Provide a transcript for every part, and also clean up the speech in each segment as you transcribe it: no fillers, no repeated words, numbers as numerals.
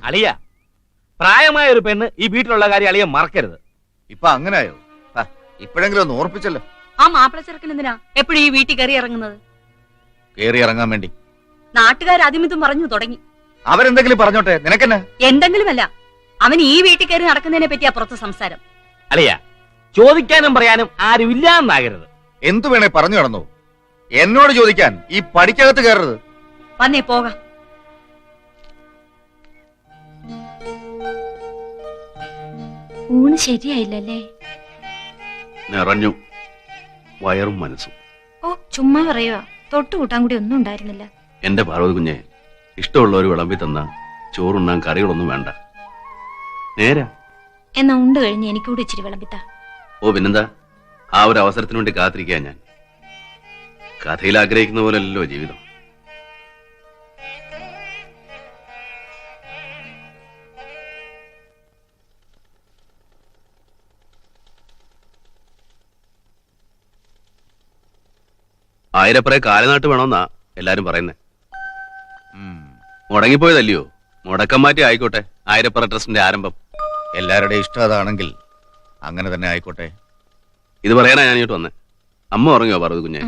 അളിയ, പ്രായമായ ഒരു പെണ്ണ് ഈ വീട്ടിലുള്ള കാര്യം അളിയ മറക്കരുത്. ഇപ്പൊ അങ്ങനായോ? ഇപ്പോഴെങ്കിലും ഒന്ന് ഓർപ്പിച്ചല്ലോ. ആ മാപ്പിള ചെറുക്കൻ എന്തിനാ എപ്പോഴും ഈ വീട്ടിൽ കയറി ഇറങ്ങുന്നത്? കേറി ഇറങ്ങാൻ വേണ്ടി നാട്ടുകാർ അതിമിതും പറഞ്ഞു തുടങ്ങി. അവരെന്തെങ്കിലും പറഞ്ഞോട്ടെ, നിനക്കെന്നെ? എന്തെങ്കിലുമല്ല, അവൻ ഈ വീട്ടിൽ കയറി നടക്കുന്നതിനെ പറ്റിയാ പുറത്ത് സംസാരം. അളിയ, ചോദിക്കാനും പറയാനും ആരും ഇല്ലാന്നാകരുത്. എന്തു വേണേ പറഞ്ഞു നടന്നു. എന്നോട് ചോദിക്കാൻ ഈ പടിക്കകത്ത് കയറരുത്. വന്നേ പോകാം. ഊണ് ശരിയായില്ലല്ലേ? നിറഞ്ഞു വയറും മനസ്സും. ഓ ചുമ്മാ പറയുക, തൊട്ടുകൂട്ടാൻ കൂടി ഒന്നും ഉണ്ടായിരുന്നില്ല. എന്റെ പാർവതി കുഞ്ഞെ, ഇഷ്ടമുള്ളവർ വിളമ്പി തന്ന ചോറുണ്ണാൻ കറികളൊന്നും വേണ്ട. നേരാ. എന്നാ ഉണ്ട് കഴിഞ്ഞ് എനിക്കൂടി ഇച്ചിരി വിളമ്പിത്ത. ഓ പിന്നെന്താ, ആ ഒരു അവസരത്തിന് വേണ്ടി കാത്തിരിക്കാൻ ഞാൻ. കഥയിൽ ആഗ്രഹിക്കുന്ന പോലെയല്ലോ ജീവിതം. ആയിരപ്പറേ കാലനാട്ട് വേണമെന്നാ എല്ലാരും പറയുന്നേ. മുടങ്ങിപ്പോയതല്ലയോ? മുടക്കം മാറ്റി ആയിക്കോട്ടെ ആയിരപ്പറ ട്രസ്റ്റിന്റെ ആരംഭം. എല്ലാവരുടെയും ഇഷ്ടം അതാണെങ്കിൽ അങ്ങനെ തന്നെ ആയിക്കോട്ടെ. ഇത് പറയാനാ ഞാൻ ഇങ്ങോട്ട് വന്നേ. അമ്മ ഉറങ്ങിയോ പാർവതി കുഞ്ഞെ?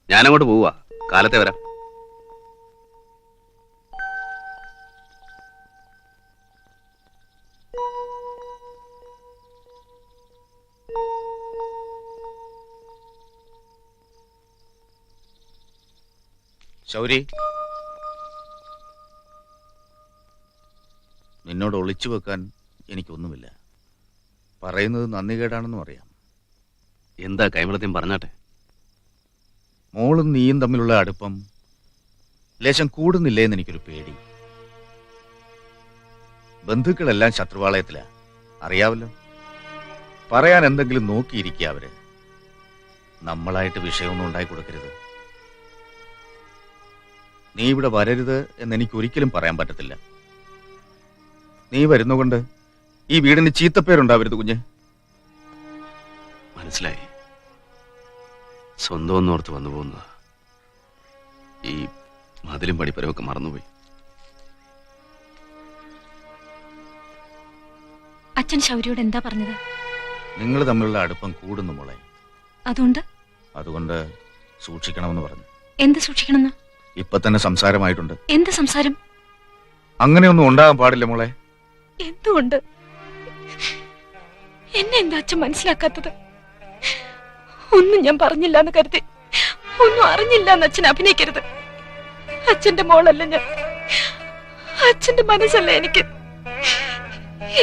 ഞാനങ്ങോട്ട് പോവാ, കാലത്തെ വരാം. ശൗരി, നിന്നോട് ഒളിച്ചു വെക്കാൻ എനിക്കൊന്നുമില്ല. പറയുന്നത് നന്ദി കേടാണെന്നും അറിയാം. എന്താ കൈമളത്തെയും പറഞ്ഞാട്ടെ. മോളും നീയും തമ്മിലുള്ള അടുപ്പം ലേശം കൂടുന്നില്ലേന്ന് എനിക്കൊരു പേടി. ബന്ധുക്കളെല്ലാം ശത്രുവാളയത്തിലാ, അറിയാവല്ലോ. പറയാൻ എന്തെങ്കിലും നോക്കിയിരിക്കുക അവര്. നമ്മളായിട്ട് വിഷയമൊന്നും ഉണ്ടായി കൊടുക്കരുത്. നീ ഇവിടെ വരരുത് എന്നെനിക്ക് ഒരിക്കലും പറയാൻ പറ്റത്തില്ല. നീ വരുന്നുകൊണ്ട് ഈ വീടിന് ചീത്തപ്പേരുണ്ടാവരുത് കുഞ്ഞ്. മനസ്സിലായി. സ്വന്തം ഒന്നോർത്ത് വന്നു പോകുന്ന ഈ മതിലും പടിപ്പരമൊക്കെ മറന്നുപോയി. അച്ഛൻ ശൗരിയോട് എന്താ പറഞ്ഞത്? നിങ്ങൾ തമ്മിലുള്ള അടുപ്പം കൂടുന്നു മോളെ. അതുകൊണ്ട് സൂക്ഷിക്കണമെന്ന് പറഞ്ഞു. എന്ത് സൂക്ഷിക്കണമെന്ന്? ഇപ്പൊ തന്നെ സംസാരമായിട്ടുണ്ട്. എന്ത് സംസാരം? അങ്ങനെയൊന്നും ഉണ്ടാകാൻ പാടില്ല മോളെ. എന്തുകൊണ്ട്? എന്നെ എന്താ അച്ഛൻ മനസ്സിലാക്കാത്തത്? ഒന്നും ഞാൻ പറഞ്ഞില്ല എന്ന് കരുതി ഒന്നും അറിഞ്ഞില്ല എന്ന് അച്ഛൻ അഭിനയിക്കരുത്. അച്ഛന്റെ മോളല്ല ഞാൻ. അച്ഛന്റെ മനസ്സല്ല എനിക്ക്.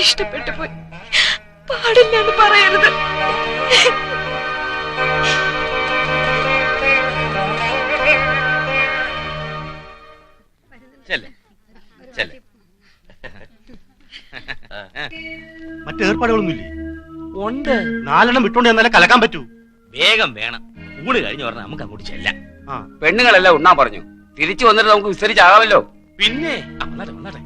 ഇഷ്ടപ്പെട്ടു പോയി, പാടില്ല എന്ന് പറയരുത്. മറ്റേർപ്പാടുകളൊന്നുമില്ലേ? ഉണ്ട്. 4 എണ്ണം വിട്ടോണ്ട് എന്നാലേ കലക്കാൻ പറ്റൂ. വേഗം വേണം. ഊണ് കഴിഞ്ഞ് പറഞ്ഞാൽ നമുക്ക് അങ്ങോട്ട് ചെല്ലാം. പെണ്ണുങ്ങളെല്ലാം ഉണ്ണാൻ പറഞ്ഞു. തിരിച്ചു വന്നിട്ട് നമുക്ക് വിസ്തരിച്ചാകാമല്ലോ. പിന്നെ വന്നാട്ടെ വന്നാട്ടെ.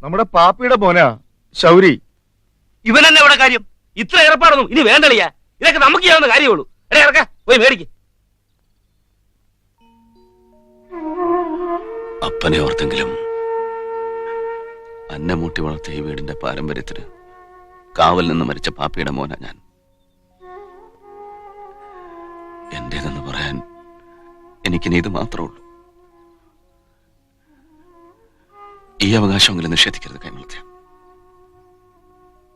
നമ്മുടെ പാപ്പിയുടെ മോനാ ശൗരി. ഇവൻ തന്നെ ഇവിടെ കാര്യം. ഇത്ര ഏർപ്പാടൊന്നും ഇനി വേണ്ടളിയാ. ഇതൊക്കെ നമുക്ക് ചെയ്യാവുന്ന കാര്യമുള്ളൂ. ഇറക്ക പോയി മേടിക്ക്. അപ്പനെ ഓർത്തെങ്കിലും അന്നമൂട്ടി വളർത്തിയ ഈ വീടിന്റെ പാരമ്പര്യത്തിന് കാവൽ നിന്ന് മരിച്ച പാപ്പിയുടെ മോന ഞാൻ. എന്റേതെന്ന് പറയാൻ എനിക്കിനി ഇത് മാത്രമേ ഉള്ളൂ. ഈ അവകാശമെങ്കിലും നിഷേധിക്കരുത് കൈമളത്തെ.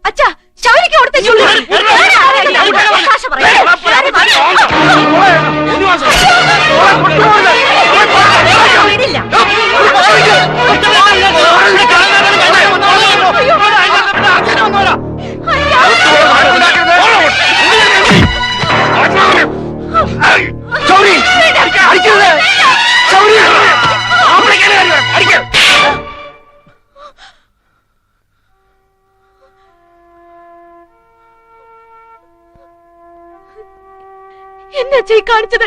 അച്ഛാ ശൗരിക്ക് കൊടുത്ത ചൂട് എന്നെ അച്ഛാ കാണിച്ചത്.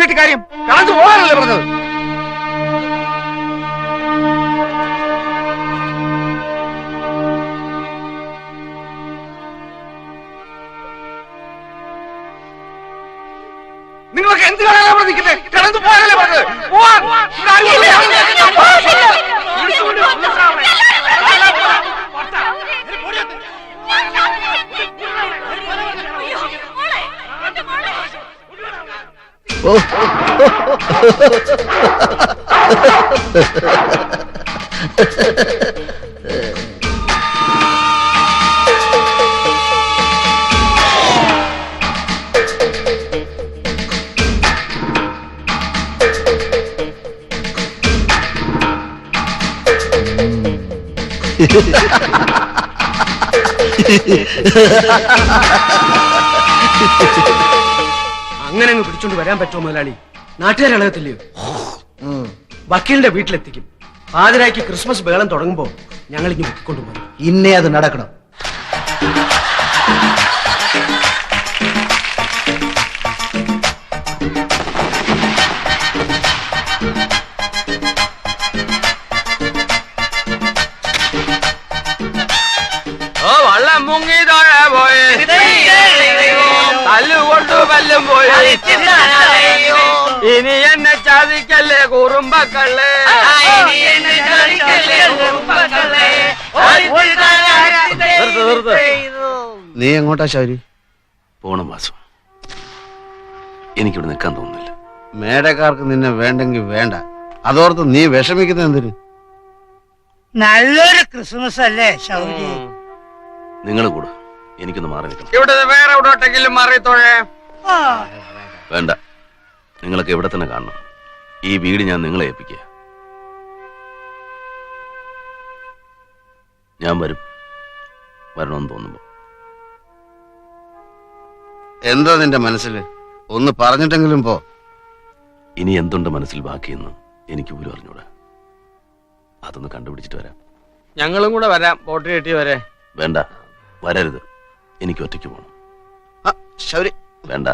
വീട്ടുകാര്യം കടന്നു പോകാനല്ലേ പറഞ്ഞത്? നിങ്ങളൊക്കെ എന്ത് കാണാനാ പ്രതിക്കുന്നത്? കടന്നു പോകാനല്ലേ പറഞ്ഞത്? അങ്ങനെ അങ്ങ് പിടിച്ചോണ്ട് വരാൻ പറ്റുമോ മുതലാളി? നാട്ടുകാരളകത്തില്ലയോ? വക്കീലിന്റെ വീട്ടിലെത്തിക്കും. പാതിരായ്ക്ക് ക്രിസ്മസ് ബേളം തുടങ്ങുമ്പോ ഞങ്ങൾ ഇങ്ങ് മുക്കിക്കൊണ്ടുപോകും. ഇന്നേ അത് നടക്കണം. വള്ളം മുങ്ങി താഴെ പോയി തല്ലുകൊണ്ടു പല്ലും പോയി ഇനി എന്നെ ചതിക്കല്ലേ കുറുമ്പക്കള്ളേ. നീ എങ്ങോട്ടാ ശൗരി? പോണം വാസു, എനിക്കിവിടെ നിൽക്കാൻ തോന്നുന്നില്ല. മേടക്കാർക്ക് നിന്നെ വേണ്ടെങ്കിൽ വേണ്ട, അതോർത്ത് നീ വിഷമിക്കുന്ന എന്തിന്? നല്ലൊരു ക്രിസ്മസ് അല്ലേ ശൗരി? നിങ്ങൾ കൂടെ എനിക്കൊന്ന് മാറി നിൽക്കണം. ഇവിടെ വേറെ എവിടോട്ടെങ്കിലും മാറിത്തോഴേ. വേണ്ട, നിങ്ങളൊക്കെ ഇവിടെ തന്നെ കാണണം. ഈ വീട് ഞാൻ നിങ്ങളെ ഏൽപ്പിക്കുക. ഞാൻ വരണമെന്ന് തോന്നുമ്പോ. എന്താ നിന്റെ മനസ്സില്? ഒന്ന് പറഞ്ഞിട്ടെങ്കിലും പോ. ഇനി എന്തുണ്ട് മനസ്സിൽ ബാക്കിയെന്ന് എനിക്ക് പോലും അറിഞ്ഞൂടാ. അതൊന്ന് കണ്ടുപിടിച്ചിട്ട് വരാം. ഞങ്ങളും കൂടെ വരാം. പോട്ട് കെട്ടി വരെ. വേണ്ട, വരരുത്. എനിക്ക് ഒറ്റയ്ക്ക് പോകണം. ശൗരി വേണ്ട.